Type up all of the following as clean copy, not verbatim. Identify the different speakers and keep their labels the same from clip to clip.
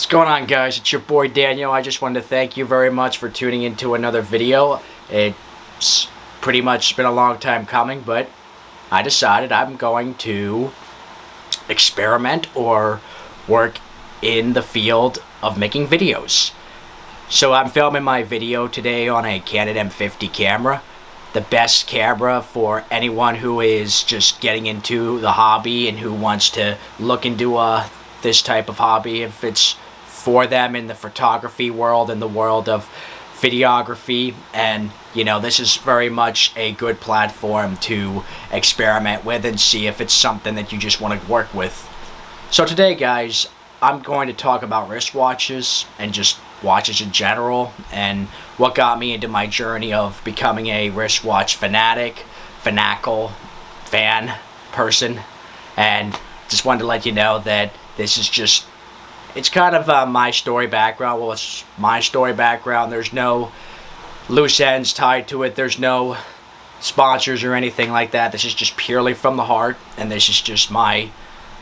Speaker 1: What's going on, guys? It's your boy Daniel. I just wanted to thank you very much for tuning into another video. It's pretty much been a long time coming, but I decided I'm going to experiment or work in the field of making videos. So I'm filming my video today on a Canon M50 camera. The best camera for anyone who is just getting into the hobby and who wants to look into this type of hobby, if it's for them in the photography world and the world of videography. And this is very much a good platform to experiment with and see if it's something that you just want to work with. So today, guys, I'm going to talk about wristwatches and just watches in general and what got me into my journey of becoming a wristwatch fan person. And just wanted to let you know that this is just, it's kind of my story background. Well, it's my story background. There's no loose ends tied to it. There's no sponsors or anything like that. This is just purely from the heart, and this is just my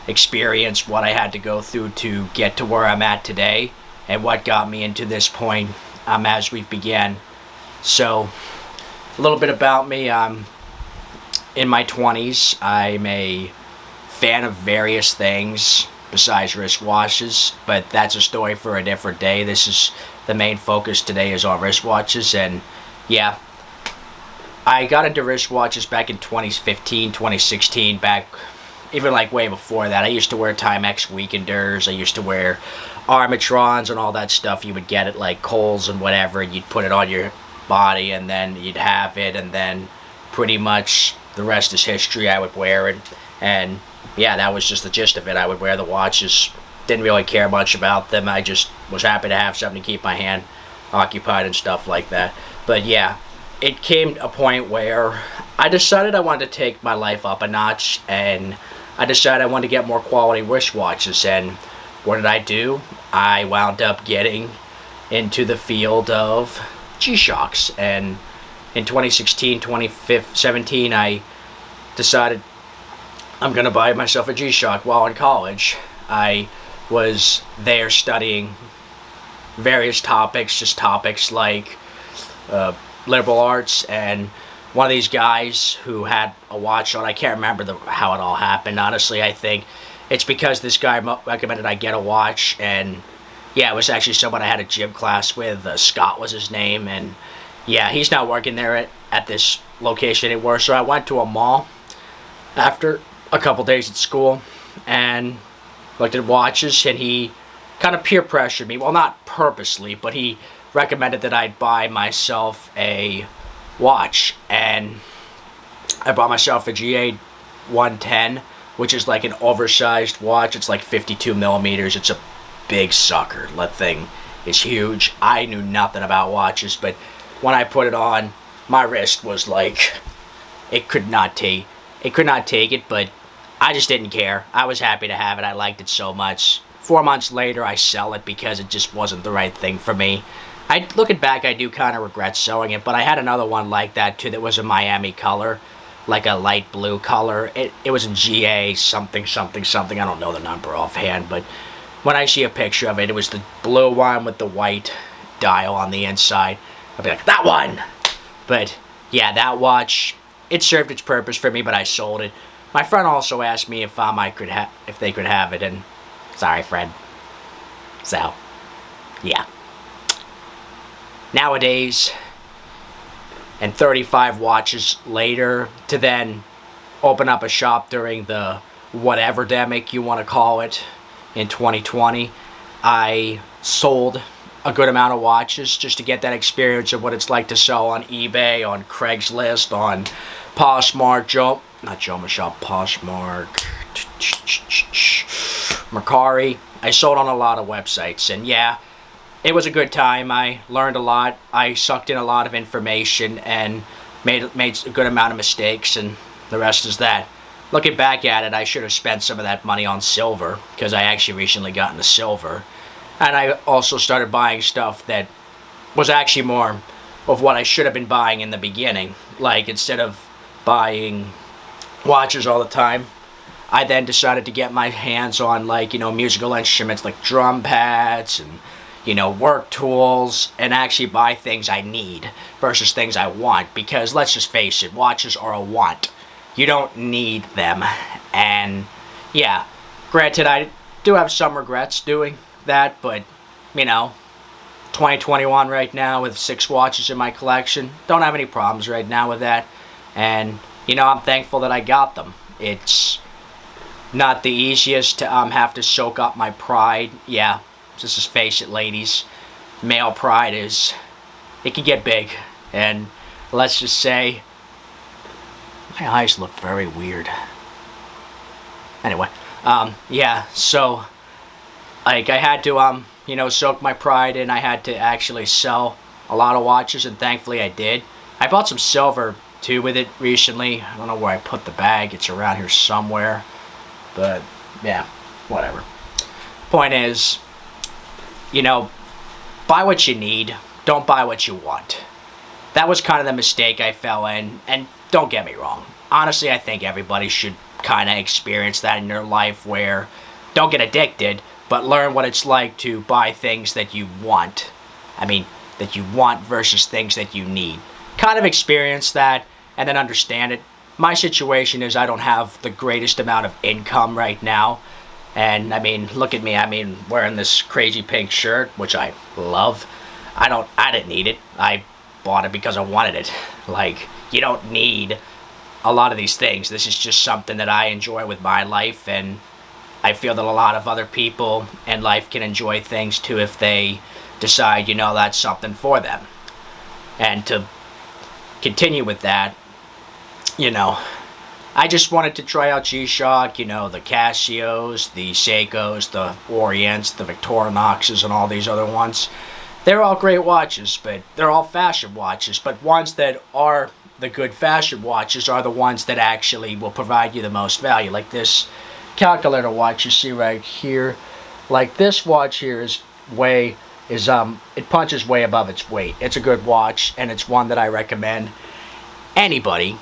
Speaker 1: experience, what I had to go through to get to where I'm at today, and what got me into this point as we began. So, a little bit about me. I'm in my 20s. I'm a fan of various things besides wristwatches, but that's a story for a different day. This is the main focus today is on wristwatches. And yeah, I got into wristwatches back in 2015, 2016, back even like way before that. I used to wear Timex Weekenders. I used to wear Armatrons and all that stuff you would get at like Kohl's and whatever, and you'd put it on your body and then you'd have it, and then pretty much the rest is history. I would wear it, and yeah, that was just the gist of it. I would wear the watches, didn't really care much about them. I just was happy to have something to keep my hand occupied and stuff like that. But yeah, it came to a point where I decided I wanted to take my life up a notch, and I decided I wanted to get more quality wristwatches. And what did I do? I wound up getting into the field of G-Shocks, and in 2016, 2017, I decided I'm going to buy myself a G-Shock. While in college, I was there studying various topics, just topics like liberal arts, and one of these guys who had a watch on, I can't remember how it all happened, honestly. I think it's because this guy recommended I get a watch, and yeah, it was actually someone I had a gym class with. Scott was his name, and yeah, he's not working there at this location anymore. So I went to a mall after a couple days at school and looked at watches, and he kind of peer pressured me. Well, not purposely, but he recommended that I'd buy myself a watch, and I bought myself a GA 110, which is like an oversized watch. It's like 52 millimeters. It's a big sucker. That thing is huge. I knew nothing about watches, but when I put it on, my wrist was like, it could not take it, but I just didn't care. I was happy to have it. I liked it so much. 4 months later, I sell it because it just wasn't the right thing for me. Looking back, I do kind of regret selling it, but I had another one like that too that was a Miami color, like a light blue color. It was a GA something something something. I don't know the number offhand, but when I see a picture of it, it was the blue one with the white dial on the inside. I'll be like, that one! But yeah, that watch, it served its purpose for me, but I sold it. My friend also asked me if they could have it, and sorry, Fred. So, yeah. Nowadays, and 35 watches later, to then open up a shop during the whatever-demic you want to call it in 2020, I sold a good amount of watches just to get that experience of what it's like to sell on eBay, on Craigslist, on Poshmark, Poshmark, Mercari. I sold on a lot of websites, and yeah, it was a good time. I learned a lot. I sucked in a lot of information and made a good amount of mistakes, and the rest is that. Looking back at it, I should have spent some of that money on silver, because I actually recently got into silver. And I also started buying stuff that was actually more of what I should have been buying in the beginning. Like, instead of buying watches all the time, I then decided to get my hands on, like, musical instruments like drum pads and, work tools, and actually buy things I need versus things I want. Because let's just face it, watches are a want. You don't need them. And yeah, granted, I do have some regrets doing that, but 2021 right now with 6 watches in my collection, don't have any problems right now with that. And I'm thankful that I got them. It's not the easiest to have to soak up my pride. Yeah, just face it, ladies, male pride it can get big. And let's just say my eyes look very weird. Anyway, yeah, so like I had to soak my pride in. I had to actually sell a lot of watches, and thankfully I did. I bought some silver too with it recently. I don't know where I put the bag. It's around here somewhere. But yeah, whatever. Point is, buy what you need. Don't buy what you want. That was kind of the mistake I fell in. And don't get me wrong. Honestly, I think everybody should kind of experience that in their life, where don't get addicted, but learn what it's like to buy things that you want. That you want versus things that you need. Kind of experience that and then understand it. My situation is I don't have the greatest amount of income right now. And look at me. Wearing this crazy pink shirt, which I love. I didn't need it. I bought it because I wanted it. Like, you don't need a lot of these things. This is just something that I enjoy with my life, and I feel that a lot of other people in life can enjoy things too if they decide, that's something for them. And to continue with that, I just wanted to try out G-Shock, the Casios, the Seikos, the Orients, the Victorinoxes, and all these other ones. They're all great watches, but they're all fashion watches. But ones that are the good fashion watches are the ones that actually will provide you the most value. Like this calculator watch you see right here. Like this watch here it punches way above its weight. It's a good watch, and it's one that I recommend anybody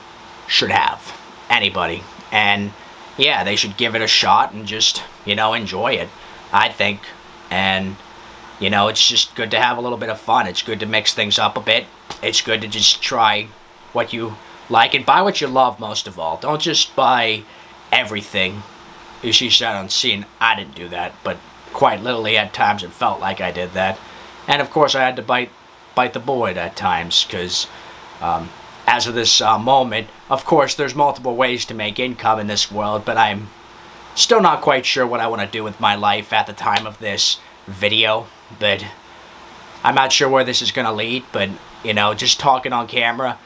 Speaker 1: should have. Anybody. And yeah, they should give it a shot and just, enjoy it, I think. And, it's just good to have a little bit of fun. It's good to mix things up a bit. It's good to just try what you like and buy what you love most of all. Don't just buy everything. You see that on scene. I didn't do that, but quite literally at times it felt like I did that. And of course I had to bite the bullet at times, because as of this moment, of course there's multiple ways to make income in this world, but I'm still not quite sure what I want to do with my life at the time of this video. But I'm not sure where this is going to lead, but just talking on camera,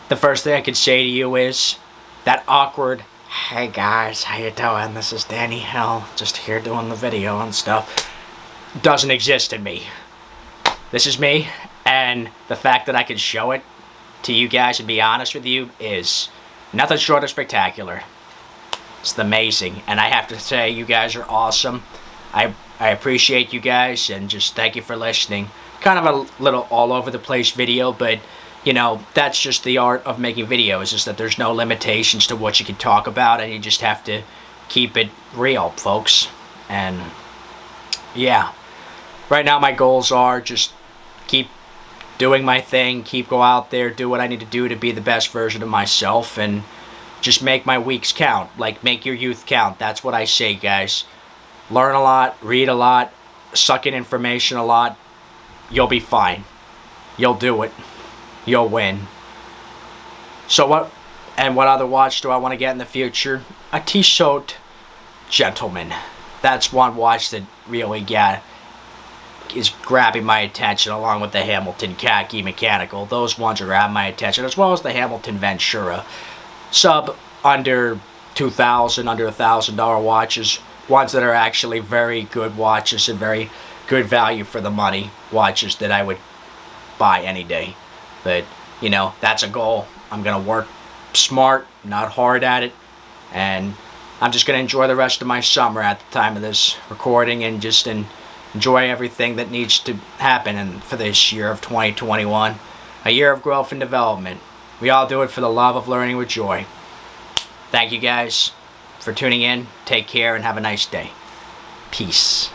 Speaker 1: the first thing I could say to you is that awkward, "Hey guys, how you doing? This is Danny Hill, just here doing the video and stuff," doesn't exist in me. This is me, and the fact that I can show it to you guys and be honest with you is nothing short of spectacular. It's amazing, and I have to say, you guys are awesome. I appreciate you guys, and just thank you for listening. Kind of a little all over the place video, but that's just the art of making videos, is that there's no limitations to what you can talk about, and you just have to keep it real, folks. And yeah, right now my goals are just keep doing my thing, go out there, do what I need to do to be the best version of myself, and just make my weeks count. Like, make your youth count. That's what I say, guys. Learn a lot, read a lot, suck in information a lot. You'll be fine. You'll do it. You'll win. So what other watch do I want to get in the future? A Tissot Gentleman. That's one watch that really is grabbing my attention, along with the Hamilton Khaki Mechanical. Those ones are grabbing my attention, as well as the Hamilton Ventura. Under $2,000, under $1,000 watches. Ones that are actually very good watches and very good value for the money watches that I would buy any day. But, that's a goal. I'm going to work smart, not hard at it. And I'm just going to enjoy the rest of my summer at the time of this recording, and just enjoy everything that needs to happen for this year of 2021. A year of growth and development. We all do it for the love of learning with joy. Thank you guys for tuning in. Take care and have a nice day. Peace.